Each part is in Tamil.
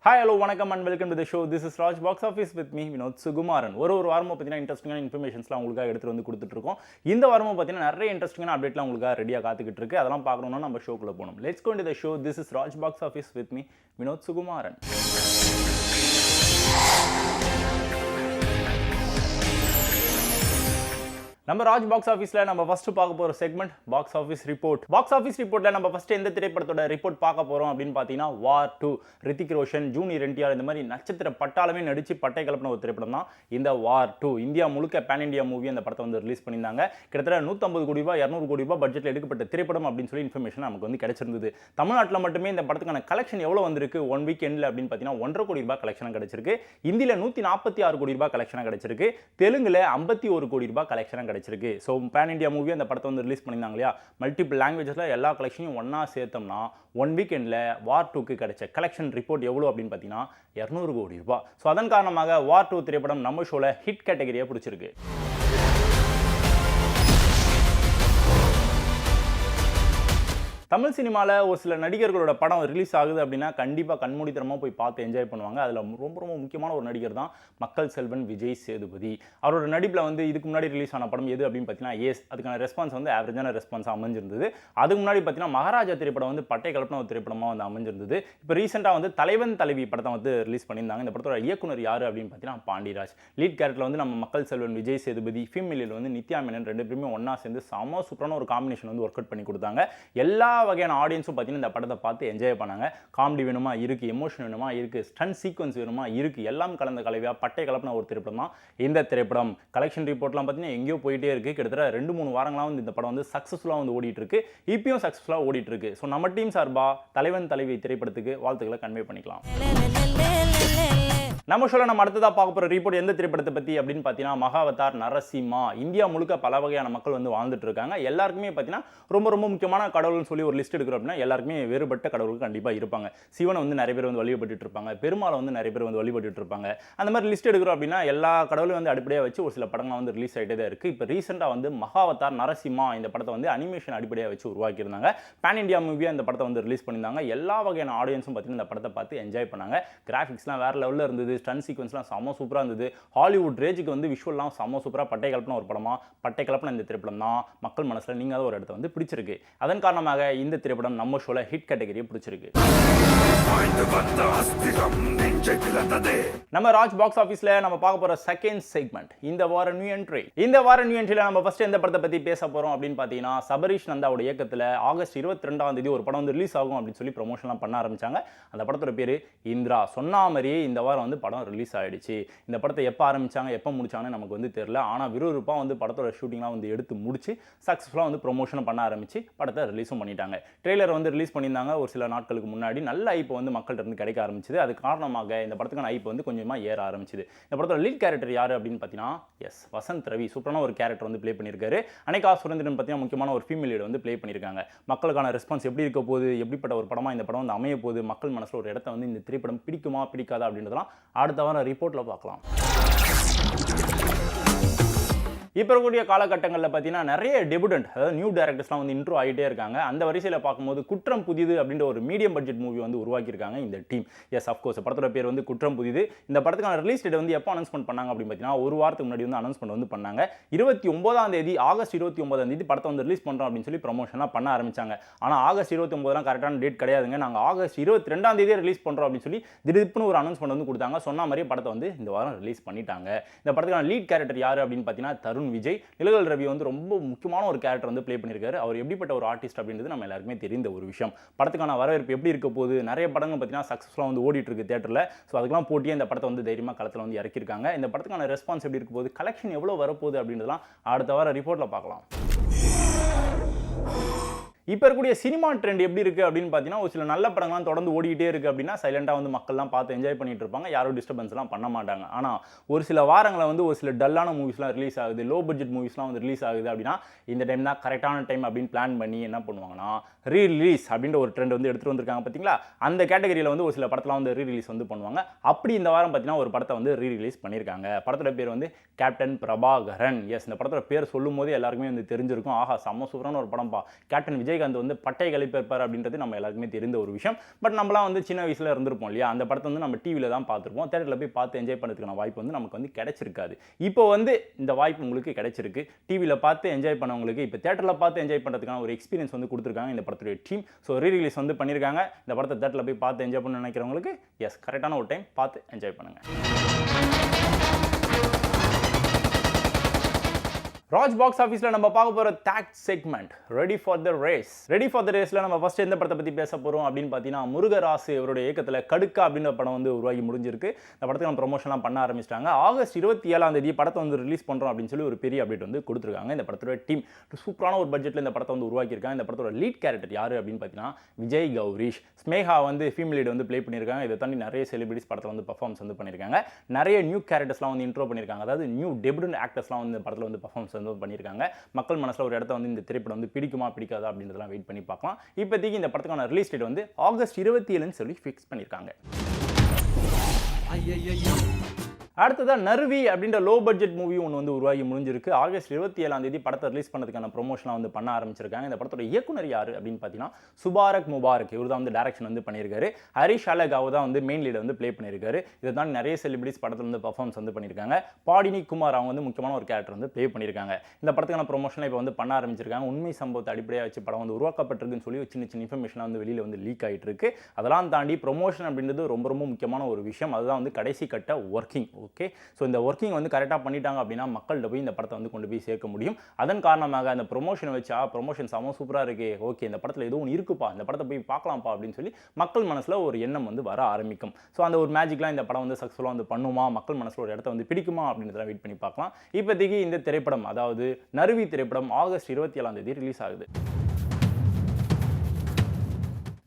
ஹாய் ஹலோ வணக்கம் and welcome to the show. This is Raj box office with me Vinod Sukumaran. ஒரு வாரமும் பார்த்தீங்கன்னா இன்ட்ரெஸ்டிங்கான இன்ஃபர்மேஷன்ஸ்லாம் உங்களுக்காக எடுத்துகிட்டு வந்து கொடுத்துட்ருக்கோம். இந்த வாரமும் பார்த்தீங்கன்னா நிறைய இன்ட்ரெஸ்டிங்கான அப்டேட்லாம் உங்களுக்காக ரெடியாக காத்துக்கிட்டு இருக்கு. அதெல்லாம் பார்க்கணும்னா நம்ம ஷோக்குள்ளே போகணும். Let's go into the show. This is Raj box office with me Vinod Sukumaran. நம்ம ராஜ் பாக்ஸ் ஆஃபீஸில் நம்ம ஃபர்ஸ்ட் பார்க்க போகிற segment box office report. Box office ரிப்போர்ட்டில் நம்ம ஃபர்ஸ்ட் எந்த திரைப்படத்தோட ரிப்போர்ட் பார்க்க போகிறோம் அப்படின்னு பார்த்தீங்கன்னா வார் 2. ரித்திக் ரோஷன், ஜூனியர் என்டிஆர் இந்த மாதிரி நட்சத்திர பட்டாளமே நடித்து பட்டை கலப்பின ஒரு திரைப்படம் தான் இந்த வார் 2. இந்தியா முழுக்க பேன் இண்டியா மூவி அந்த படத்தை வந்து ரிலீஸ் பண்ணியிருந்தாங்க. கிட்டத்தட்ட 150 கோடி ரூபாய் 200 கோடி ரூபாய் பட்ஜெட்டில் எடுக்கப்பட்ட திரைப்படம் அப்படின்னு சொல்லி இன்ஃபர்மேஷன் நமக்கு வந்து கிடைச்சிருந்தது. தமிழ்நாட்டில் மட்டுமே இந்த படத்துக்கான கலெக்ஷன் எவ்வளோ வந்திருக்கு ஒன் வீக் எண்டில் அப்படின்னு பார்த்தீங்கன்னா 1.5 கோடி ரூபாய் கலெக்ஷன் கிடைச்சிருக்கு. இந்தியில் 146 கோடி ரூபாய் கலெக்ஷனாக கிடைச்சிருக்கு. தெலுங்குல 51 கோடி ரூபாய் கலெக்ஷனாக கிடைச்சிருக்கு. ஸோ பேன் இண்டியா மூவி அந்த படத்தை வந்து ரிலீஸ் பண்ணியிருந்தாங்க இல்லையா, மல்டிபிள் லாங்குவேஜஸில் எல்லா கலெக்ஷனையும் ஒன்றா சேர்த்தோம்னா ஒன் வீக்கெண்டில் வார் 2க்கு கிடைச்ச கலெக்ஷன் ரிப்போர்ட் எவ்வளோ அப்படின்னு பார்த்தீங்கன்னா 200 கோடி ரூபாய். ஸோ அதன் காரணமாக வார் 2 திரைப்படம் நம்ம ஷோவில் ஹிட் கேட்டகரியை பிடிச்சிருக்கு. தமிழ் சினிமாவில் ஒரு சில நடிகர்களோட படம் ரிலீஸ் ஆகுது அப்படின்னா கண்டிப்பாக கண்மூடித்தனமாக போய் பார்த்து என்ஜாய் பண்ணுவாங்க. அதில் ரொம்ப ரொம்ப முக்கியமான ஒரு நடிகர் தான் மக்கள் செல்வன் விஜய் சேதுபதி. அவரோட நடிப்பில் வந்து இதுக்கு முன்னாடி ரிலீஸ் ஆன படம் எது அப்படின்னு பார்த்தீங்கன்னா ஏஸ். அதுக்கான ரெஸ்பான்ஸ் வந்து ஆவரேஜான ரெஸ்பான்ஸாக அமைஞ்சிருந்தது. அதுக்கு முன்னாடி பார்த்தீங்கன்னா மகாராஜா திரைப்படம் வந்து பட்டை கலப்பின ஒரு திரைப்படமாக வந்து அமைஞ்சிருந்தது. இப்போ ரீசெண்டாக வந்து தலைவன் தலைவி படத்தை வந்து ரிலீஸ் பண்ணியிருந்தாங்க. இந்த படத்தோட இயக்குனர் யார் அப்படின்னு பார்த்தீங்கன்னா பாண்டிராஜ். லீட் கேரக்டரில் வந்து நம்ம மக்கள் செல்வன் விஜய் சேதுபதி, ஃபீமேலில் வந்து நித்யா மேனன், ரெண்டு பேருமே ஒன்றா சேர்ந்து செம சூப்பரான ஒரு காம்பினேஷன் வந்து ஒர்க் அவுட் பண்ணி கொடுத்தாங்க. எல்லா வகையான ஆடியன்ஸும் பார்த்தீங்கன்னா இந்த படத்தை பார்த்து என்ஜாய் பண்ணாங்க. காமெடி வேணுமா இருக்குது, எமோஷன் வேணுமா இருக்குது, ஸ்டன்ட் சீக்வன்ஸ் வேணுமா இருக்குது, எல்லாம் கலந்த கலவையாக பட்டை கலப்பின ஒரு திரைப்படம் தான் இந்த திரைப்படம். கலெக்ஷன் ரிப்போர்ட்லாம் பார்த்தீங்கன்னா எங்கேயோ போயிட்டே இருக்குது. கிட்டத்தட்ட 2-3 வாரங்களாக வந்து இந்த படம் வந்து சக்ஸஸ்ஃபுல்லாக வந்து ஓடிட்டு இருக்கு. இப்பயும் சக்ஸஸ்ஃபுல்லாக ஓடிட்டு இருக்கு. ஸோ நம்ம டீம் சார்பாக தலைவன் தலைவி திரைப்படத்துக்கு வாழ்த்துக்களை கன்வே பண்ணிக்கலாம். நம்ம ஷோவில் நம்ம அடுத்ததாக பார்க்க போகிற ரிப்போர்ட் எந்த திரைப்படத்தை பற்றி அப்படின்னு பார்த்தீங்கன்னா மகாவதார் நரசிம்மா. இந்தியா முழுக்க பல வகையான மக்கள் வந்து வாழ்ந்துட்டு இருக்காங்க. எல்லாருக்குமே பார்த்தீங்கன்னா ரொம்ப ரொம்ப முக்கியமான கடவுள்னு சொல்லி ஒரு லிஸ்ட் எடுக்கிறோம் அப்படின்னா எல்லாருக்குமே வேறுபட்ட கடவுள்கள் கண்டிப்பாக இருப்பாங்க. சிவனை வந்து நிறைய பேர் வந்து வழிபட்டு இருப்பாங்க, பெருமாளை வந்து நிறைய பேர் வந்து வழிபட்டு இருப்பாங்க. அந்த மாதிரி லிஸ்ட் எடுக்கிறோம் அப்படின்னா எல்லா கடவுளையும் வந்து அடிப்படையாக வச்சு ஒரு சில படங்கள் வந்து ரிலீஸ் ஆகிட்டே தான் இருக்குது. இப்போ ரீசெண்டாக வந்து மகாவதார் நரசிம்மா இந்த படத்தை வந்து அனிமேஷன் அடிப்படையாக வச்சு உருவாக்கியிருந்தாங்க. பேன் இண்டியா மூவியாக இந்த படத்தை வந்து ரிலீஸ் பண்ணியிருந்தாங்க. எல்லா வகையான ஆடியன்ஸும் பார்த்தீங்கன்னா இந்த படத்தை பார்த்து என்ஜாய் பண்ணாங்க. கிராஃபிக்ஸ்லாம் வேறு லெவலில் இருந்தது. ஸ்டன் சீக்வன்ஸ்லாம் செம சூப்பராக இருந்தது. ஹாலிவுட் ரேஜுக்கு வந்து விஷுவல்லாம் செம சூப்பராக பட்டை கலப்பின ஒரு படமாக பட்டை கலப்பின இந்த திரைப்படம் தான் மக்கள் மனசில் நீங்காத ஒரு இடத்த வந்து பிடிச்சிருக்கு. அதன் காரணமாக இந்த திரைப்படம் நம்ம ஷோவில் ஹிட் கேட்டகரியை பிடிச்சிருக்கு. நம்ம ராஜ் பாக்ஸ் ஆஃபீஸில் நம்ம பார்க்க போகிற செகண்ட் செக்மெண்ட் இந்த வார நியூ என்ட்ரி. இந்த வார நியூ என்ட்ரியில் நம்ம ஃபர்ஸ்ட் எந்த படத்தை பற்றி பேச போகிறோம் அப்படின்னு பார்த்தீங்கன்னா சபரீஷ் நந்தாவோட இயக்கத்தில் ஆகஸ்ட் 22 ஒரு படம் வந்து ரிலீஸ் ஆகும் அப்படின்னு சொல்லி ப்ரொமோஷன்லாம் பண்ண ஆரம்பிச்சாங்க. அந்த படத்தோட பேர் இந்திரா. சொன்ன மாதிரியே இந்த வாரம் வந்து படம் ரிலீஸ் ஆகிடுச்சு. இந்த படத்தை எப்போ ஆரம்பிச்சாங்க எப்போ முடிச்சாங்கன்னு நமக்கு வந்து தெரியல. ஆனால் விறுவிறுப்பாக வந்து படத்தோட ஷூட்டிங்லாம் வந்து எடுத்து முடிச்சு சக்ஸஸ்ஃபுல்லாக வந்து ப்ரொமோஷன் பண்ண ஆரம்பிச்சு படத்தை ரிலீஸும் பண்ணிட்டாங்க. ட்ரெய்லர் வந்து ரிலீஸ் பண்ணியிருந்தாங்க ஒரு சில நாட்களுக்கு முன்னாடி. நல்ல ஐப்பு வந்து மக்கள்கிட்ட இருந்து கிடைக்க ஆரம்பிச்சது. அது காரணமாக இந்த படத்துக்கான ஐப்பு வந்து கொஞ்சமாக ஏற ஆரம்பிச்சது. இந்த படத்தோட லீட் கேரக்டர் யார் அப்படின்னு பார்த்தீங்கன்னா வசந்த் ரவி சூப்பரான ஒரு கேரக்டர் வந்து ப்ளே பண்ணியிருக்காரு. அனிகா சுரேந்திரன் பார்த்தீங்கன்னா முக்கியமான ஒரு ஃபீமேல் லீட் வந்து ப்ளே பண்ணியிருக்காங்க. மக்களுக்கான ரெஸ்பான்ஸ் எப்படி இருக்க போகுது, எப்படிப்பட்ட ஒரு படமாக இந்த படம் வந்து அமைய போகுது, மக்கள் மனசில் ஒரு இடத்த வந்து இந்த திரைப்படம் பிடிக்குமா பிடிக்காதா அப்படின்றதெல்லாம் அடுத்த வாரம் ரிப்போர்ட்டில் பார்க்கலாம். இப்போ இருக்கக்கூடிய காலகட்டங்களில் பார்த்தீங்கன்னா நிறைய டெபுடன்ட் அதாவது நியூ டேரக்டர்ஸ்லாம் வந்து இன்ட்ரோ ஆகிட்டே இருக்காங்க. அந்த வரிசையில் பார்க்கும்போது குற்றம் புதிது அப்படின்ற ஒரு மீடியம் பட்ஜெட் மூவி வந்து உருவாக்கியிருக்காங்க இந்த டீம். எஸ் அஃப்கோர்ஸ் படத்தோட பேர் வந்து குற்றம் புதிது. இந்த படத்துக்கான ரிலீஸ் டேட் வந்து எப்போ அனௌன்ஸ்மெண்ட் பண்ணாங்க அப்படின்னு பார்த்தீங்கன்னா ஒரு வாரத்துக்கு முன்னாடி வந்து அனௌன்ஸ்மெண்ட் வந்து பண்ணாங்க. ஆகஸ்ட் 29 படத்தை வந்து ரிலீஸ் பண்ணுறோம் அப்படின்னு சொல்லி ப்ரொமோஷனாக பண்ண ஆரம்பிச்சாங்க. ஆனால் ஆகஸ்ட் 29 கரெக்டான டேட் கிடையாதுங்க, நாங்கள் ஆகஸ்ட் 22 ரிலீஸ் பண்ணுறோம் அப்படின்னு சொல்லி திடீர்னு ஒரு அனௌன்ஸ்மெண்ட் வந்து கொடுத்தாங்க. சொன்ன மாதிரியே படத்தை வந்து இந்த வாரம் ரிலீஸ் பண்ணிட்டாங்க. இந்த படத்துக்கான லீட் கேரக்டர் யார் அப்படின்னு பார்த்தீங்கன்னா தருண் விஜய். நிலகல் ரவி வந்து ரொம்ப முக்கியமான ஒரு கேரக்டர் வந்து ப்ளே பண்ணியிருக்காரு. அவர் எப்படிப்பட்ட ஒரு ஆர்டிஸ்ட் அப்படின்றது நம்ம எல்லாருக்குமே தெரிந்த ஒரு விஷயம். படத்துக்கான வரவேற்பு எப்படி இருக்க போகுது, நிறைய படங்கள் பார்த்தீங்கன்னா சக்ஸஸ்ஃபுல்லாக வந்து ஓடிட்டு இருக்கு தேட்டரில். ஸோ அதுக்கெல்லாம் போட்டியே இந்த படத்தை வந்து தைரியமாக களத்தில் வந்து இறக்கியிருக்காங்க. இந்த படத்துக்கான ரெஸ்பான்ஸ் எப்படி இருக்க போகுது, கலெக்ஷன் எவ்வளோ வரப்போகுது அப்படின்றதெல்லாம் அடுத்த வாரம் ரிப்போர்ட்டில் பார்க்கலாம். இப்போ இருக்கக்கூடிய சினிமா ட்ரெண்ட் எப்படி இருக்குது அப்படின்னு பார்த்தீங்கன்னா ஒரு சில நல்ல படங்கள்லாம் தொடர்ந்து ஓடிக்கிட்டே இருக்குது அப்படின்னா சைலண்டாக வந்து மக்கள்லாம் பார்த்து என்ஜாய் பண்ணிட்டு இருப்பாங்க, யாரும் டிஸ்டர்பன்ஸ்லாம் பண்ண மாட்டாங்க. ஆனால் ஒரு சில வாரங்களில் வந்து ஒரு சில டல்லான மூவிஸ்லாம் ரிலீஸ் ஆகுது, லோ பட்ஜெட் மூவிஸ்லாம் வந்து ரிலீஸ் ஆகுது அப்படின்னா இந்த டைம் தான் கரெக்டான டைம் அப்படின்னு பிளான் பண்ணி என்ன பண்ணுவாங்கன்னா ரீரிலீஸ் அப்படின்ற ஒரு ட்ரெண்ட் வந்து எடுத்துகிட்டு வந்திருக்காங்க பார்த்தீங்களா. அந்த கேட்டகரியில் வந்து ஒரு சில படத்தெலாம் வந்து ரீரிலீஸ் வந்து பண்ணுவாங்க. அப்படி இந்த வாரம் பார்த்தீங்கன்னா ஒரு படத்தை வந்து ரீரிலீஸ் பண்ணியிருக்காங்க. படத்தோட பேர் வந்து கேப்டன் பிரபாகரன். எஸ், இந்த படத்தோட பேர் சொல்லும் போது எல்லாருக்குமே வந்து தெரிஞ்சிருக்கும், ஆஹா செம்ம சூப்பரான ஒரு படம்பா, கேப்டன் விஜய் விஜயகாந்த் வந்து பட்டை கழிப்பிருப்பார் அப்படின்றது நம்ம எல்லாருக்குமே தெரிந்த ஒரு விஷயம். பட் நம்மளாம் வந்து சின்ன வயசுல இருந்திருப்போம் இல்லையா, அந்த படத்தை வந்து நம்ம டிவியில் தான் பார்த்துருப்போம். தேட்டரில் போய் பார்த்து என்ஜாய் பண்ணுறதுக்கான வாய்ப்பு வந்து நமக்கு வந்து கிடைச்சிருக்காது. இப்போ வந்து இந்த வாய்ப்பு உங்களுக்கு கிடைச்சிருக்கு. டிவியில் பார்த்து என்ஜாய் பண்ணவங்களுக்கு இப்போ தேட்டரில் பார்த்து என்ஜாய் பண்ணுறதுக்கான ஒரு எக்ஸ்பீரியன்ஸ் வந்து கொடுத்துருக்காங்க இந்த படத்துடைய டீம். ஸோ ரீரிலீஸ் வந்து பண்ணியிருக்காங்க. இந்த படத்தை தேட்டரில் போய் பார்த்து என்ஜாய் பண்ண நினைக்கிறவங்களுக்கு எஸ் கரெக்டான ஒரு டைம் பார்த்து என்ஜாய் பண்ணுங்கள். ராஜ் பாக்ஸ் ஆஃபீஸில் நம்ம பார்க்க போகிற tech segment ready for the race. Ready for the ரேஸில் நம்ம ஃபஸ்ட் எந்த படத்தை பற்றி பேச போகிறோம் அப்படின்னு பார்த்தீங்கன்னா, முருகராசு அவருடைய இயக்கத்தில் கடுக்கா அப்படின்ற படம் வந்து உருவாகி முடிஞ்சிருக்கு. இந்த படத்துக்கு நம்ம ப்ரொமோஷன்லாம் பண்ண ஆரம்பிச்சிட்டாங்க. ஆகஸ்ட் 27 படத்தை வந்து ரிலீஸ் பண்ணுறோம் அப்படின்னு சொல்லி ஒரு பெரிய அப்டேட் வந்து கொடுத்துருக்காங்க. இந்த படத்தோட டீம் சூப்பரான ஒரு பட்ஜெட்டில் இந்த படத்தை வந்து உருவாக்கியிருக்காங்க. இந்த படத்தோட லீட் கேரக்டர் யார் அப்படின்னு பார்த்தீங்கன்னா விஜய் கௌரிஷ். ஸ்மேகா வந்து ஃபீமேல் லீட் வந்து ப்ளே பண்ணியிருக்காங்க. இதை தாண்டி நிறைய செலிபிரிட்டிஸ் படத்தில் வந்து பர்ஃபார்மன்ஸ் வந்து பண்ணியிருக்காங்க. நிறைய நியூ கேரக்டர்ஸ்லாம் வந்து இன்ட்ரோ பண்ணியிருக்காங்க. அதாவது நியூ டெபியூட் ஆக்டர்ஸ்லாம் வந்து இந்த படத்தில் வந்து பர்ஃபார்மன்ஸ் வந்து பண்ணியிருக்காங்க. மக்கள் மனசுல ஒரு இடத்த வந்து இந்த திரைப்படம் வந்து பிடிக்குமா பிடிக்காதா அப்படின்றதெல்லாம் வெயிட் பண்ணி பார்க்கலாம். இப்போதைக்கு இந்த படத்துக்கான ரிலீஸ் டேட் வந்து ஆகஸ்ட் 27 சொல்லி ஃபிக்ஸ் பண்ணியிருக்காங்க. அடுத்ததான் நர்வி அப்படின்ற லோ பட்ஜெட் மூவி ஒன்று வந்து உருவாகி முடிஞ்சிருக்கு. ஆகஸ்ட் 27 படத்தை ரிலீஸ் பண்ணதுக்கான ப்ரொமோஷன்லாம் வந்து பண்ண ஆரம்பிச்சிருக்காங்க. இந்த படத்தோட இயக்குனர் யார் அப்படின்னு பார்த்தீங்கன்னா சுபாரக் முபாரக். இவர் தான் வந்து டைரக்ஷன் வந்து பண்ணியிருக்காரு. ஹரிஷ் அலகாவ் தான் வந்து மெயின் லீடை வந்து ப்ளே பண்ணியிருக்காரு. இதை தான் நிறைய செலிபிரிட்டிஸ் படத்தில் வந்து பர்ஃபார்மன்ஸ் வந்து பண்ணியிருக்காங்க. பாடினி குமார் அவங்க வந்து முக்கியமான ஒரு கேரக்டர் வந்து ப்ளே பண்ணியிருக்காங்க. இந்த படத்துக்கான ப்ரொமோஷனை இப்போ வந்து பண்ண ஆரம்பிச்சிருக்காங்க. உண்மை சம்பவத்தை அடிப்படையாக வச்சு படம் வந்து உருவாக்கப்பட்டிருக்குன்னு சொல்லி சின்ன சின்ன இன்ஃபர்மேஷன் வந்து வெளியில் வந்து லீக் ஆகிட்டு இருக்கு. அதெல்லாம் தாண்டி ப்ரொமோஷன் அப்படின்றது ரொம்ப ரொம்ப முக்கியமான ஒரு விஷயம். அதுதான் வந்து கடைசி கட்ட ஒர்க்கிங். ஓகே, ஸோ இந்த ஒர்க்கிங் வந்து கரெக்டாக பண்ணிட்டாங்க அப்படின்னா மக்கள்கிட்ட போய் இந்த படத்தை வந்து கொண்டு போய் சேர்க்க முடியும். அதன் காரணமாக அந்த ப்ரொமோஷன் வச்சா ப்ரொமோஷன் செம சூப்பராக இருக்கே, ஓகே இந்த படத்தில் எதுவும் இருக்குப்பா, இந்த படத்தை போய் பார்க்கலாம்ப்பா அப்படின்னு சொல்லி மக்கள் மனசில் ஒரு எண்ணம் வந்து வர ஆரம்பிக்கும். ஸோ அந்த ஒரு மேஜிக்லாம் இந்த படம் வந்து சக்ஸஸ்ஃபுல்லாக வந்து பண்ணுமா, மக்கள் மனசில் ஒரு இடத்த வந்து பிடிக்குமா அப்படின்றத வெயிட் பண்ணி பார்க்கலாம். இப்போதைக்கு இந்த திரைப்படம், அதாவது நர்வி திரைப்படம் ஆகஸ்ட் 27 ரிலீஸ் ஆகுது.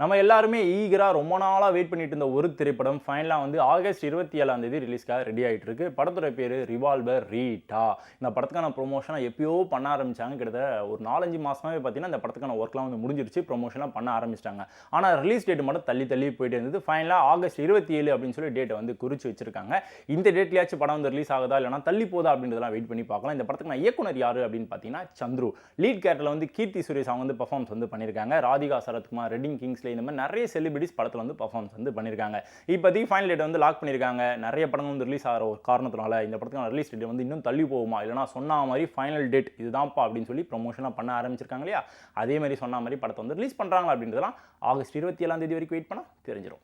நம்ம எல்லாருமே ஈகராக ரொம்ப நாளாக வெயிட் பண்ணிட்டு இருந்த ஒரு திரைப்படம் ஃபைனலாக வந்து ஆகஸ்ட் 27 ரிலீஸ்க்காக ரெடி ஆகிட்டு இருக்கு. படத்தோட பேர் ரிவால்வர் ரீட்டா. இந்த படத்துக்கான ப்ரொமோஷனை எப்பயோ பண்ண ஆரம்பிச்சாங்க. கிட்டத்தட்ட ஒரு 4-5 மாதமாகவே பார்த்தீங்கன்னா இந்த படத்துக்கான ஒர்க்லாம் வந்து முடிஞ்சிருச்சு. ப்ரொமோஷன்லாம் பண்ண ஆரம்பிச்சிட்டாங்க. ஆனால் ரிலீஸ் டேட் மட்டும் தள்ளி போயிட்டு இருந்தது. ஃபைனலாக ஆகஸ்ட் 27 அப்படின்னு சொல்லி டேட்டை வந்து குறித்து வச்சிருக்காங்க. இந்த டேட்லையாச்சும் படம் வந்து ரிலீஸ் ஆகுதா இல்லைனா தள்ளி போதா அப்படின்றதெல்லாம் வெயிட் பண்ணி பார்க்கலாம். இந்த படத்துக்கான இயக்குனர் யார் அப்படின்னு பார்த்தீங்கன்னா சந்துரு. லீட் கேரக்டரில் வந்து கீர்த்தி சுரேஷ் அவங்க வந்து பர்ஃபார்மன்ஸ் வந்து பண்ணியிருக்காங்க. ராதிகா சரத்குமார், ரெட்டிங் கிங்ஸ்ல இந்த மாதிரி நிறைய செலிபிரிட்டிஸ் படத்தில் வந்து பர்ஃபார்மன்ஸ் வந்து பண்ணியிருக்காங்க. இப்போதைக்கு ஃபைனல் டேட் வந்து லாக் பண்ணியிருக்காங்க. நிறைய படங்கள் வந்து ரிலீஸ் ஆகிற ஒரு காரணத்தினால இந்த படத்துக்கான ரிலீஸ் டேட் வந்து இன்னும் தள்ளி போகுமா, இல்லைனா சொன்ன மாதிரி ஃபைனல் டேட் இதுதான்ப்பா அப்படின்னு சொல்லி ப்ரொமோஷனாக பண்ண ஆரம்பிச்சிருக்காங்க இல்லையா, அதே மாதிரி சொன்ன மாதிரி படத்தை வந்து ரிலீஸ் பண்ணுறாங்களா அப்படின்றதெல்லாம் ஆகஸ்ட் 27 வரைக்கும் வெயிட் பண்ணால் தெரிஞ்சிடும்.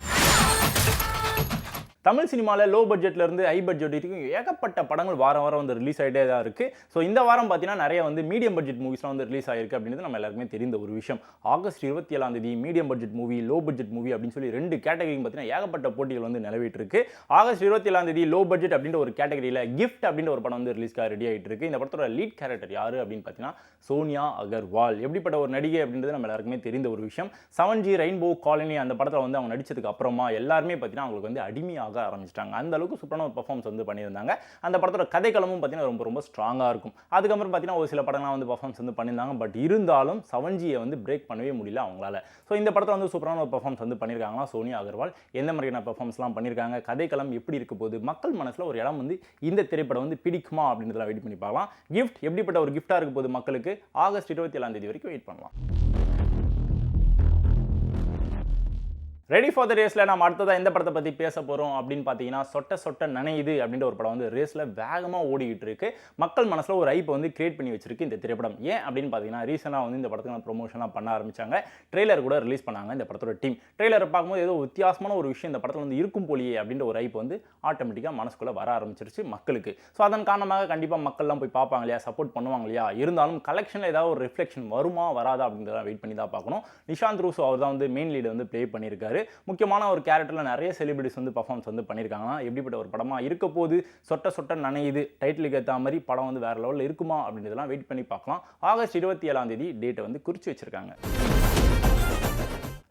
தமிழ் சினிமாவில் லோ பட்ஜெட்லேருந்து ஹை பட்ஜெட் வரைக்கும் ஏகப்பட்ட படங்கள் வாரம் வந்து ரிலீஸ் ஆகிட்டே தான் இருக்குது. ஸோ இந்த வாரம் பார்த்தீங்கன்னா நிறைய வந்து மீடியம் பட்ஜெட் மூவிஸ்லாம் வந்து ரிலீஸ் ஆகிருக்கு அப்படின்றது நம்ம எல்லாருக்குமே தெரிந்த ஒரு விஷயம். August 27 medium budget movie, low budget movie அப்படின்னு சொல்லி 2 கேட்டகரியும் பார்த்தீங்கன்னா ஏகப்பட்ட போட்டிகள் வந்து நிலவிட்டு இருக்கு. ஆகஸ்ட் 27 லோ பட்ஜெட் அப்படின்ற ஒரு கேட்டகரியில் கிஃப்ட் அப்படின்ற ஒரு படம் வந்து ரிலீஸ்க்காக ரெடி ஆகிட்டு இருக்கு. இந்த படத்தோட லீட் கேரக்டர் யார் அப்படின்னு பார்த்தீங்கன்னா சோனியா அகர்வால். எப்படிப்பட்ட ஒரு நடிகை அப்படின்றது நம்ம எல்லாருக்குமே தெரிந்த ஒரு விஷயம். 7G ரெயின்போ காலனி அந்த படத்தில் வந்து அவங்க நடிச்சதுக்கு அப்புறமா எல்லாருமே பார்த்தீங்கன்னா அவங்களுக்கு வந்து அடிமையாக ஆரம்பிச்சிட்டாங்க. அந்த அளவுக்கு சூப்பரான ஒரு பெர்ஃபார்மன்ஸ் வந்து பண்ணியிருந்தாங்க. அந்த படத்தோட கதைக்களமும் பார்த்தீங்கன்னா ரொம்ப ஸ்ட்ராங்காக இருக்கும். அதுக்கப்புறம் பார்த்தீங்கன்னா ஒரு சில படங்கள்லாம் வந்து பெர்ஃபார்மன்ஸ் வந்து பண்ணியிருந்தாங்க. பட் இருந்தாலும் 7Gயை வந்து பிரேக் பண்ணவே முடியல அவங்களால. ஸோ இந்த படத்தில் வந்து சூப்பரான ஒரு பெர்ஃபார்மன்ஸ் வந்து பண்ணியிருக்காங்கன்னா சோனியா அகர்வால் எந்த மாதிரியான பெர்ஃபார்மன்ஸ்லாம் பண்ணியிருக்காங்க, கதைக்களம் எப்படி இருக்க போகுது, மக்கள் மனசில் ஒரு இடம் வந்து இந்த திரைப்படம் வந்து பிடிக்குமா அப்படின்றதெல்லாம் வெயிட் பண்ணி பார்க்கலாம். கிஃப்ட் எப்படிப்பட்ட ஒரு கிஃப்டாக இருக்க போகுது மக்களுக்கு ஆகஸ்ட் 27 வரைக்கும் வெயிட் பண்ணலாம். ரெடி ஃபார் த ரேஸில் நம்ம அடுத்ததாக எந்த படத்தை பற்றி பேச போகிறோம் அப்படின்னு பார்த்தீங்கன்னா சொட்ட சொட்ட நனையுது அப்படின்ற ஒரு படம் வந்து ரேஸில் வேகமாக ஓடிக்கிட்டு இருக்கு. மக்கள் மனசில் ஒரு ஐப்பை வந்து கிரியேட் பண்ணி வச்சிருக்கு இந்த திரைப்படம். ஏன் அப்படின்னு பார்த்தீங்கன்னா ரீசெண்டாக வந்து இந்த படத்துக்கான ப்ரொமோஷன்லாம் பண்ண ஆரம்பிச்சாங்க. ட்ரெய்லர் கூட ரிலீஸ் பண்ணாங்க இந்த படத்தோட டீம். ட்ரெய்லரை பார்க்கும்போது ஏதோ வித்தியாசமான ஒரு விஷயம் இந்த படத்தில் வந்து இருக்கும் போலியே அப்படின்ற ஒரு ஐப்பு வந்து ஆட்டோமேட்டிக்காக மனசுக்குள்ளே வர ஆரம்பிச்சிருச்சு மக்களுக்கு. ஸோ அதன் காரணமாக கண்டிப்பாக மக்கள்லாம் போய் பார்ப்பாங்க இல்லையா, சப்போர்ட் பண்ணுவாங்க இல்லையா. இருந்தாலும் கலெக்ஷனில் ஏதாவது ஒரு ரிஃப்ளெக்ஷன் வருமா வராதா அப்படின்றத வெயிட் பண்ணி தான் பார்க்கணும். நிஷாந்த் ரூசோ அவர் தான் வந்து மெயின் லீடு வந்து ப்ளே பண்ணியிருக்காரு. முக்கியமான ஒரு கேரக்டரில் நிறைய செலிபிரிட்டிஸ் வந்து பர்ஃபார்மன்ஸ் வந்து பண்ணியிருக்காங்கன்னா எப்படிப்பட்ட ஒரு படமாக இருக்க போது, சொட்ட சொட்ட நனையுது டைட்டிலுக்கு ஏற்ற மாதிரி படம் வந்து வேறு லெவலில் இருக்குமா அப்படின்றதெல்லாம் வெயிட் பண்ணி பார்க்கலாம். ஆகஸ்ட் 27 டேட்டை வந்து குறித்து வச்சிருக்காங்க.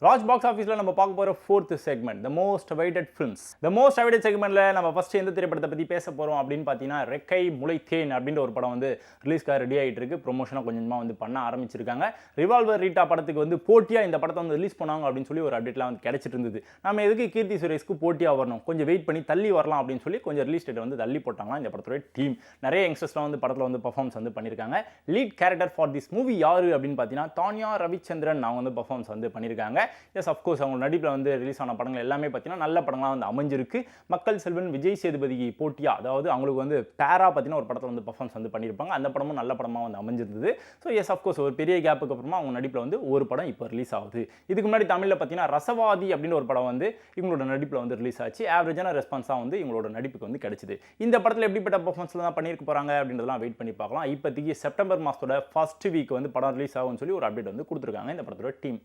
ராஜ் பாக்ஸ் ஆஃபீஸில் நம்ம பார்க்க போகிற fourth segment the most awaited films. The most awaited செக்மெண்ட்டில் நம்ம ஃபஸ்ட்டு எந்த திரைப்படத்தை பற்றி பேச போகிறோம் அப்படின்னு பார்த்தீங்கன்னா ரெக்கை முளைத்தேன் அப்படின்ற ஒரு படம் வந்து ரிலீஸ்க்காக ரெடி ஆகிட்டு இருக்கு. ப்ரொமோஷனாக கொஞ்சமாக வந்து பண்ண ஆரம்பிச்சிருக்காங்க. ரிவால்வர் ரீட்டா படத்துக்கு வந்து போட்டியாக இந்த படத்தை வந்து ரிலீஸ் பண்ணாங்க அப்படின்னு சொல்லி ஒரு அப்டேட்லாம் வந்து கிடைச்சிட்டு இருந்தது. நம்ம எதுக்கு கீர்த்தி சுரேஷ்க்கு போட்டியாக வரணும், கொஞ்சம் வெயிட் பண்ணி தள்ளி வரலாம் அப்படின்னு சொல்லி கொஞ்சம் ரிலீஸ் டேட் வந்து தள்ளி போட்டாங்களா இந்த படத்தோட டீம். நிறைய யங்ஸ்டர்ஸ்லாம் வந்து படத்தில் வந்து பர்ஃபார்மன்ஸ் வந்து பண்ணியிருக்காங்க. Lead character for this movie யாரு அப்படின்னு பார்த்தீங்கன்னா தானியா ரவிச்சந்திரன் அவங்க வந்து பர்ஃபார்மன்ஸ் வந்து பண்ணியிருக்காங்க. எஸ் அஃப்கோர்ஸ் அவங்க நடிப்பில் வந்து ரிலீஸ் ஆன படங்கள் எல்லாமே பார்த்தீங்கன்னா நல்ல படங்களாக வந்து அமைஞ்சிருக்கு. மக்கள் செல்வன் விஜய் சேதுபதிக்கு போட்டியா, அதாவது அவங்களுக்கு வந்து பேரா பார்த்தீங்கன்னா ஒரு படத்தில் வந்து பர்ஃபார்மன்ஸ் வந்து பண்ணியிருப்பாங்க. அந்த படமும் நல்ல படமாக வந்து அமைஞ்சிருந்தது. ஸோ எஸ் அஃப்கோர்ஸ் ஒரு பெரிய கேப்புக்கு அப்புறமா அவங்க நடிப்பில் வந்து ஒரு படம் இப்போ ரிலீஸ் ஆகுது. இதுக்கு முன்னாடி தமிழில் பார்த்தீங்கன்னா ரசவாதி அப்படின்னு ஒரு படம் வந்து இவங்களோட நடிப்பில் வந்து ரிலீஸ் ஆச்சு. ஆவரேஜான ரெஸ்பான்ஸாக வந்து இவங்களோட நடிப்புக்கு வந்து கிடைச்சிது. இந்த படத்தில் எப்படிப்பட்ட பர்ஃபார்மன்ஸில் தான் பண்ணியிருக்க போகிறாங்க அப்படின்றதெல்லாம் வெயிட் பண்ணி பார்க்கலாம். இப்போதைக்கு செப்டம்பர் மாதத்தோட ஃபர்ஸ்ட் வீக் வந்து படம் ரிலீஸ் ஆகும்னு சொல்லி ஒரு அப்டேட் வந்து கொடுத்துருக்காங்க இந்த படத்தோட டீம்.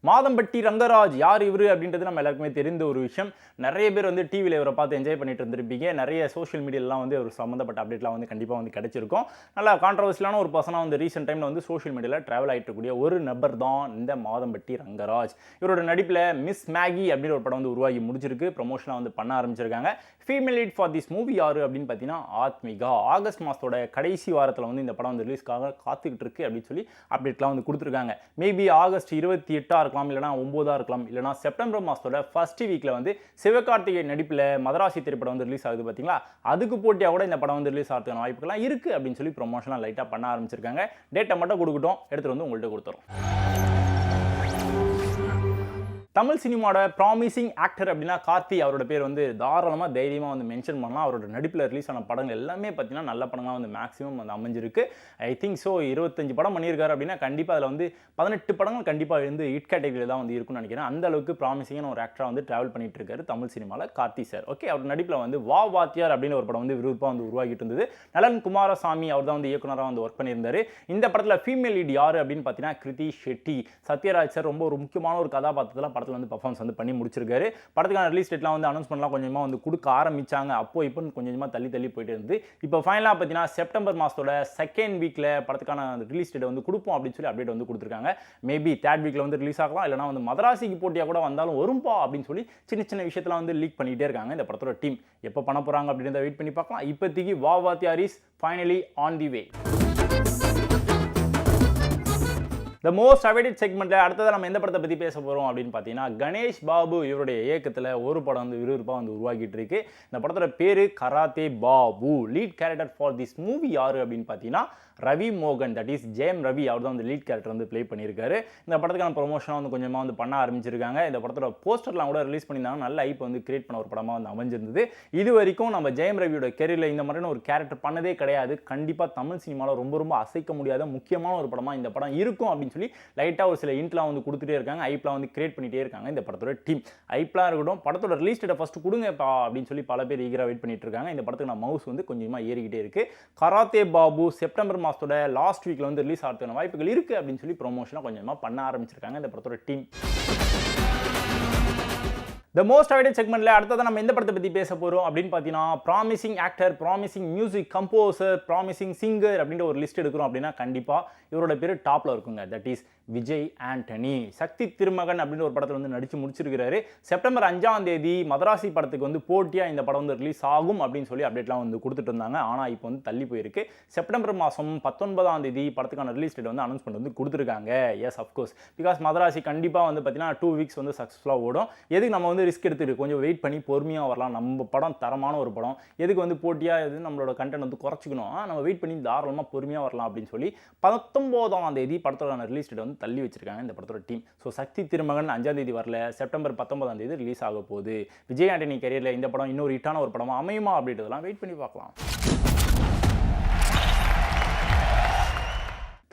மாதம்பட்டி ரங்கராஜ் யார் இவர் அப்படின்றது நம்ம எல்லாருக்குமே தெரிந்த ஒரு விஷயம். நிறைய பேர் வந்து டிவியில் இவரை பார்த்து என்ஜாய் பண்ணிட்டு இருந்திருப்பீங்க. நிறைய சோஷியல் மீடியாலாம் வந்து ஒரு சம்மந்தப்பட்ட அப்டேட்லாம் வந்து கண்டிப்பாக வந்து கிடைச்சிருக்கும். நல்லா கான்ட்ரவர்சியலான ஒரு பர்சனாக வந்து ரீசெண்ட் டைமில் வந்து சோஷியல் மீடியாவில் ட்ராவல் ஆகிட்டு இருக்கக்கூடிய ஒரு நபர் தான் இந்த மாதம்பட்டி ரங்கராஜ். இவரோட நடிப்பில் மிஸ் மேகி அப்படின்னு ஒரு படம் வந்து உருவாகி முடிச்சிருக்கு. ப்ரொமோஷனாக வந்து பண்ண ஆரம்பிச்சிருக்காங்க. Female lead for this movie யாரு அப்படின்னு பார்த்தீங்கன்னா ஆத்மிகா. ஆகஸ்ட் மாதத்தோட கடைசி வாரத்தில் வந்து இந்த படம் வந்து ரிலீஸ்க்காக காத்துக்கிட்டு இருக்கு அப்படின்னு சொல்லி அப்டேட்லாம் வந்து கொடுத்துருக்காங்க. மேபி ஆகஸ்ட் 28 இருக்கலாம், இல்லைனா 9 இருக்கலாம், இல்லைனா செப்டம்பர் மாதத்தோட ஃபர்ஸ்ட் வீக்கில் வந்து சிவகார்த்திகேயன் நடிப்பில் மதராசி திரைப்படம் வந்து ரிலீஸ் ஆகுது பார்த்தீங்களா, அதுக்கு போட்டியாக கூட இந்த படம் வந்து ரிலீஸ் ஆகிறதுக்கான வாய்ப்புகள்லாம் இருக்குது அப்படின்னு சொல்லி ப்ரொமோஷனாக லைட்டாக பண்ண ஆரம்பிச்சிருக்காங்க. டேட்டை மட்டும் கொடுக்கட்டும், எடுத்துகிட்டு வந்து உங்கள்கிட்ட கொடுத்துரும். தமிழ் சினிமாவோட ப்ராமிசிங் ஆக்டர் அப்படின்னா கார்த்தி அவரோட பேர் வந்து தாராளமாக தைரியமாக வந்து மென்ஷன் பண்ணலாம். அவரோட நடிப்பில் ரிலீஸ் ஆன படங்கள் எல்லாமே பார்த்தீங்கன்னா நல்ல படங்களாக வந்து மேக்ஸிமம் வந்து அமைஞ்சிருக்கு. ஐ திங்க் ஸோ 25 படம் பண்ணியிருக்காரு அப்படின்னா கண்டிப்பாக அதில் வந்து 18 படங்கள் கண்டிப்பாக வந்து ஹிட் கேட்டகரியில் தான் வந்து இருக்குன்னு நினைக்கிறேன். அந்த அளவுக்கு ப்ராமிசிங்கான ஒரு ஆக்டராக வந்து ட்ராவல் பண்ணிட்டு இருக்காரு தமிழ் சினிமாவில் கார்த்தி சார். ஓகே, அவர் நடிப்பில் வந்து வா வாத்தியார் அப்படின்னு ஒரு படம் வந்து விறுவிறுப்பாக வந்து உருவாகிட்டு இருந்தது. நலன் குமாரசாமி அவர் தான் வந்து இயக்குனராக வந்து ஒர்க் பண்ணியிருந்தாரு. இந்த படத்தில் ஃபீமேல் லீட் யார் அப்படின்னு பார்த்தீங்கன்னா கிருதி ஷெட்டி. சத்யராஜ் சார் ரொம்ப ஒரு முக்கியமான ஒரு கதாபாத்திரத்தில் படத்தில் வந்து பர்ஃபார்மன்ஸ் வந்து பண்ணி முடிச்சிருக்காரு. படத்துக்கான ரிலீஸ் டேட்லாம் வந்து அனௌன்ஸ்மெண்ட்லாம் கொஞ்சமாக வந்து கொடுக்க ஆரம்பிச்சாங்க. அப்போ இப்போ கொஞ்சமாக தள்ளி போயிட்டு இருந்து இப்போ ஃபைனலாக பார்த்தீங்கன்னா செப்டம்பர் மாதத்தோட செகண்ட் வீக்கில் படத்துக்கான ரிலீஸ் டேட் வந்து கொடுப்போம் அப்படின்னு சொல்லி அப்டேட் வந்து கொடுத்துருக்காங்க. மேபி தேர்ட் வீக்கில் வந்து ரிலீஸ் ஆகலாம், இல்லைனா வந்து மதராசிக்கு போட்டியாக கூட வந்தாலும் வரும்பா அப்படின்னு சொல்லி சின்ன விஷயத்தெல்லாம் வந்து லீக் பண்ணிகிட்டே இருக்காங்க இந்த படத்தோட டீம். எப்போ பண்ண போகிறாங்க அப்படின்றத வெயிட் பண்ணி பார்க்கலாம். இப்போதைக்கு வா வாத்தியார் is finally on the way. The most awaited செக்மெண்ட்டில் அடுத்ததாக நம்ம எந்த படத்தை பற்றி பேச போகிறோம் அப்படின்னு பார்த்தீங்கன்னா கணேஷ் பாபு இவருடைய இயக்கத்தில் ஒரு படம் வந்து விறுவிறுப்பாக வந்து உருவாக்கிட்டு இருக்கு. இந்த படத்தோட பேர் karate Babu. Lead character for this movie யாரு அப்படின்னு பார்த்தீங்கன்னா ரவி மோகன், தட் இஸ் ஜெயம் ரவி. அவர் தான் வந்து லீட் கேரக்டர் வந்து ப்ளே பண்ணியிருக்காரு. இந்த படத்துக்கான ப்ரொமோஷனாக வந்து கொஞ்சமாக வந்து பண்ண ஆரம்பிச்சிருக்காங்க. இந்த படத்தோட போஸ்டர்லாம் கூட ரிலீஸ் பண்ணியிருந்தாங்க. நல்ல ஐப் வந்து கிரியேட் பண்ண ஒரு படமாக வந்து அமைஞ்சிருந்தது. இது வரைக்கும் நம்ம ஜெயம் ரவியோட கெரியரில் இந்த மாதிரியான ஒரு கேரக்டர் பண்ணதே கிடையாது. கண்டிப்பாக தமிழ் சினிமாவில் ரொம்ப அசைக்க முடியாத முக்கியமான ஒரு படமாக இந்த படம் இருக்கும் அப்படின்னு சொல்லி லைட்டாக ஒரு சில இன்ட்லாம் வந்து கொடுத்துட்டே இருக்காங்க. ஐப்லாம் வந்து கிரியேட் பண்ணிட்டே இருக்காங்க இந்த படத்தோட டீம். ஐப்லாம் இருக்கட்டும், படத்தோட ரிலீஸ் டேட்டை ஃபஸ்ட்டு கொடுங்கப்பா அப்படின்னு சொல்லி பல பேர் ஈகராக வெயிட் பண்ணிட்டு இருக்காங்க. இந்த படத்துக்கு நான் மவுஸ் வந்து கொஞ்சமாக ஏறிக்கிட்டே இருக்கு. கராத்தே பாபு செப்டம்பர் மாதத்தோட லாஸ்ட் வீக்ல வந்து ரிலீஸ் ஆகிறதுக்கான வாய்ப்புகள் இருக்கு அப்படின்னு சொல்லி ப்ரொமோஷனாக கொஞ்சமாக பண்ண ஆரம்பிச்சிருக்காங்க இந்த படத்தோட டீம். த மோஸ்ட் அவைட்டட் செக்மெண்ட்ல அடுத்ததான் நம்ம எந்த படத்தை பற்றி பேச போகிறோம் அப்படின்னு பார்த்தீங்கன்னா promising actor, promising music composer, promising singer அப்படின்ற ஒரு லிஸ்ட் எடுக்கிறோம் அப்படின்னா கண்டிப்பாக இவரோட பேர் டாப்பில் இருக்குங்க. That is Vijay Antony. சக்தி திருமகன் அப்படின்ற ஒரு படத்தில் வந்து நடித்து முடிச்சிருக்கிறாரு. செப்டம்பர் 5ஆம் தேதி மதராசி படத்துக்கு வந்து போட்டியாக இந்த படம் வந்து ரிலீஸ் ஆகும் அப்படின்னு சொல்லி அப்டேட்லாம் வந்து கொடுத்துட்டு இருந்தாங்க. ஆனால் இப்போ வந்து தள்ளி போயிருக்கு. செப்டம்பர் மாதம் 19ஆம் தேதி படத்துக்கான ரிலீஸ் டேட் வந்து அனௌன்ஸ்மெண்ட் வந்து கொடுத்துருக்காங்க. எஸ் அஃப்கோர்ஸ், பிகாஸ் மதராசி கண்டிப்பாக வந்து பார்த்தீங்கன்னா 2 வீக்ஸ் வந்து சக்ஸஸ்ஃபுல்லாக ஓடும். எதுக்கு நம்ம வந்து ரிஸ்க் எடுத்துட்டு கொஞ்சம் வெயிட் பண்ணி பொறுமையாக வரலாம். நம்ம படம் தரமான ஒரு படம், எதுக்கு வந்து போட்டியாக எது நம்மளோட கண்டென்ட் வந்து குறைச்சிக்கணும், நம்ம வெயிட் பண்ணி தாராளமாக பொறுமையாக வரலாம் அப்படின்னு சொல்லி 19ஆம் தேதி படத்தோட ரிலீஸ் டேட் வந்து தள்ளி வச்சிருக்காங்க இந்த படத்தோட டீம். ஸோ சக்தி திருமகன் 5ஆம் தேதி வரல, செப்டம்பர் 19ஆம் தேதி ரிலீஸ் ஆக போகுது. விஜய் ஆண்டனி கரியரில் இந்த படம் இன்னொரு ஹிட்டான ஒரு படமாக அமையுமா அப்படின்றதெல்லாம் வெயிட் பண்ணி பார்க்கலாம்.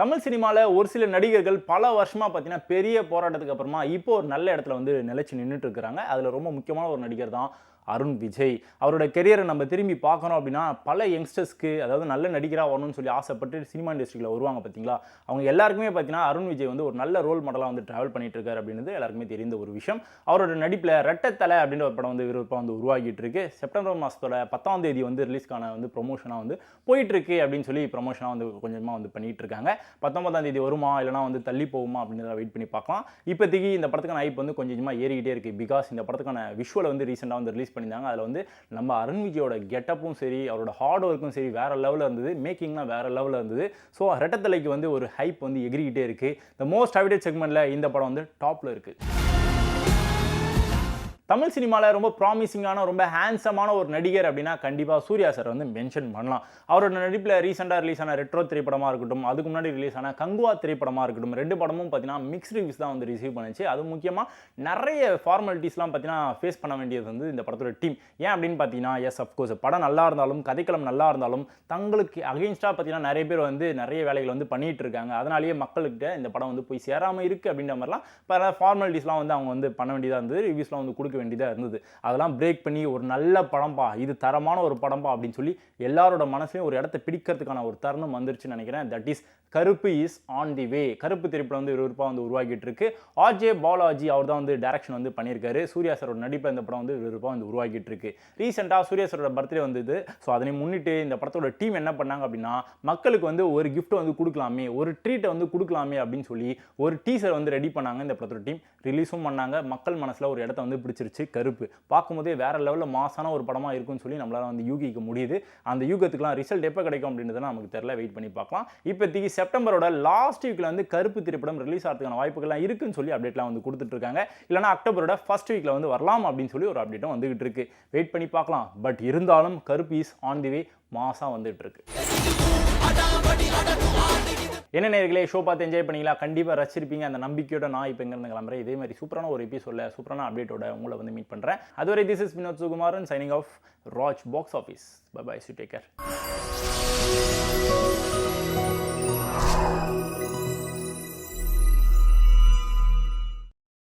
தமிழ் சினிமாவில் ஒரு சில நடிகர்கள் பல வருஷமாக பார்த்தீங்கன்னா பெரிய போராட்டத்துக்கு அப்புறமா இப்போ ஒரு நல்ல இடத்துல வந்து நிலைச்சு நின்றுட்டு இருக்கிறாங்க. அதில் ரொம்ப முக்கியமான ஒரு நடிகர் தான் அருண் விஜய். அவரோட கெரியரை நம்ம திரும்பி பார்க்கணும் அப்படின்னா பல யங்ஸ்டர்ஸ்க்கு, அதாவது நல்ல நடிகராக வரணும்னு சொல்லி ஆசைப்பட்டு சினிமா இண்டஸ்ட்ரியில் வருவாங்க பார்த்தீங்களா, அவங்க எல்லாருக்குமே பார்த்தீங்கன்னா அருண் விஜய் வந்து ஒரு நல்ல ரோல் மாடலாக வந்து ட்ராவல் பண்ணிட்டு இருக்காரு அப்படின்றது எல்லாருக்குமே தெரிந்த ஒரு விஷயம். அவரோட நடிப்பில் ரெட்டத்தலை அப்படின்ற ஒரு படம் வந்து விறுவிறுப்பாக வந்து உருவாகிட்டு இருக்கு. செப்டம்பர் மாதத்தோட 10ஆம் தேதி வந்து ரிலீஸ்க்கான வந்து ப்ரொமோஷனாக வந்து போயிட்டு இருக்கு அப்படின்னு சொல்லி ப்ரொமோஷனாக வந்து கொஞ்சமாக வந்து பண்ணிட்டு இருக்காங்க. 19ஆம் தேதி வருமா இல்லைனா வந்து தள்ளி போகுமா அப்படின்றத வெயிட் பண்ணி பார்க்கலாம். இப்போதைக்கு இந்த படத்துக்கான ஹைப் வந்து கொஞ்சம் கொஞ்சமாக ஏறிக்கிட்டே இருக்கு. பிகாஸ் இந்த படத்துக்கான விஷுவல் வந்து ரீசெண்டாக வந்து ரிலீஸ் பண்ணியிருந்தாங்க. அதில் வந்து நம்ம அருண் விஜயோட கெட்டப்பும் சரி, அவரோட ஹார்ட் ஒர்க்கும் சரி வேற லெவலில் இருந்தது. மேக்கிங்லாம் வேற லெவலில் இருந்தது. ஸோ ரெட்டத்தலைக்கு வந்து ஒரு ஹைப் வந்து எகிரிக்கிட்டே இருக்கு. த மோஸ்ட் அவைடட் செக்மெண்ட்டில் இந்த படம் வந்து டாப்பில் இருக்கு. தமிழ் சினிமாவில் ரொம்ப ப்ராமிசிங்கான, ரொம்ப ஹேண்ட்ஸமான ஒரு நடிகர் அப்படின்னா கண்டிப்பாக சூர்யா சார் வந்து மென்ஷன் பண்ணலாம். அவரோட நடிப்பில் ரீசெண்டாக ரிலீஸ் ஆன ரெட்ரோ திரைப்படமாக இருக்கட்டும், அதுக்கு முன்னாடி ரிலீஸ் ஆன கங்குவா திரைப்படமாக இருக்கட்டும், 2 படமும் பார்த்தீங்கன்னா மிக்ஸ்ட் ரிவ்யூஸ் தான் வந்து ரிசீவ் பண்ணிச்சு. அது முக்கியமாக நிறைய ஃபார்மாலிட்டிஸ்லாம் பார்த்தீங்கன்னா ஃபேஸ் பண்ண வேண்டியது வந்து இந்த படத்தோட டீம். ஏன் அப்படின்னு பார்த்தீங்கன்னா, எஸ் அஃப்கோர்ஸ் படம் நல்லா இருந்தாலும், கதைக்களம் நல்லா இருந்தாலும், தங்களுக்கு அகெயின்ஸ்டாக பார்த்தீங்கன்னா நிறைய பேர் வந்து நிறைய வேலைகள் வந்து பண்ணிட்டு இருக்காங்க. அதனாலேயே மக்கள்கிட்ட இந்த படம் வந்து போய் சேராமல் இருக்குது அப்படின்ற மாதிரிலாம் பல ஃபார்மாலிட்டிஸ்லாம் வந்து அவங்க வந்து பண்ண வேண்டியதாக இருந்தது. ரிவ்யூஸ்லாம் வந்து கொடுக்க வேண்டியதாக இருந்தது. அதெல்லாம் பிரேக் பண்ணி ஒரு நல்ல படம்பா, இது தரமான ஒரு படம்பா அப்படின்னு சொல்லி எல்லாரோட மனசுலையும் ஒரு இடத்தை பிடிக்கிறதுக்கான ஒரு தருணம் வந்துருச்சுன்னு நினைக்கிறேன். தட் இஸ் கருப்பு இஸ் ஆன் தி வே. கருப்பு திரைப்படம் வந்து விறுவிறுப்பாக வந்து உருவாகிட்டு இருக்கு. ஆர்ஜே பாலாஜி அவர் தான் வந்து டைரக்ஷன் வந்து பண்ணியிருக்காரு. சூர்யா சாரோட நடிப்பில் இந்த படம் வந்து விறுவிறுப்பாக வந்து உருவாகிட்டு இருக்கு. ரீசெண்டாக சூர்யா சாரோட பர்த்டே வந்தது. ஸோ அதனை முன்னிட்டு இந்த படத்தோட டீம் என்ன பண்ணாங்க அப்படின்னா, மக்களுக்கு வந்து ஒரு கிஃப்ட் வந்து கொடுக்கலாமே, ஒரு ட்ரீட்டை வந்து கொடுக்கலாமே அப்படின்னு சொல்லி ஒரு டீசர் வந்து ரெடி பண்ணாங்க. இந்த படத்தோட டீம் ரிலீஸும் பண்ணாங்க. மக்கள் மனசில் ஒரு இடத்த வந்து பிடிச்சிருச்சு. கருப்பு பார்க்கும்போதே வேற லெவலில் மாசான ஒரு படமாக இருக்கும்னு சொல்லி நம்மளால வந்து யூகிக்க முடியுது. அந்த யூகத்துக்குலாம் ரிசல்ட் எப்போ கிடைக்கும் அப்படின்றத நமக்கு தெரியல, வெயிட் பண்ணி பார்க்கலாம். இப்போதைக்கு செப்டம்பரோட லாஸ்ட் வீக்ல வந்து கருப்பு திரைப்படம் ரிலீஸ் ஆகிறதுக்கான வாய்ப்புகள்லாம் இருக்குன்னு சொல்லி அப்டேட்லாம் வந்து கொடுத்துட்டு இருக்காங்க. இல்லைனா அக்டோபரோட ஃபர்ஸ்ட் வீக்ல வந்து வரலாம் அப்படின்னு சொல்லி ஒரு அப்டேட்டும் வந்துகிட்டு இருக்கு. வெயிட் பண்ணி பார்க்கலாம். பட் இருந்தாலும் கருப்பு இஸ் ஆன் தி வே, மாசா வந்துட்டு இருக்கு. என்ன நேயர்களே, ஷோ பார்த்து என்ஜாய் பண்ணீங்களா? கண்டிப்பாக ரசிச்சிருப்பீங்க. அந்த நம்பிக்கையோட நான் இப்போ எங்கேருந்து கிளம்புறேன். இதே மாதிரி சூப்பரான ஒரு எபிசோட சூப்பரான அப்டேட்டோட உங்களை வந்து மீட் பண்ணுறேன். அதுவரை this is Vinod Sukumaran signing off Raj box office. Bye bye, take care.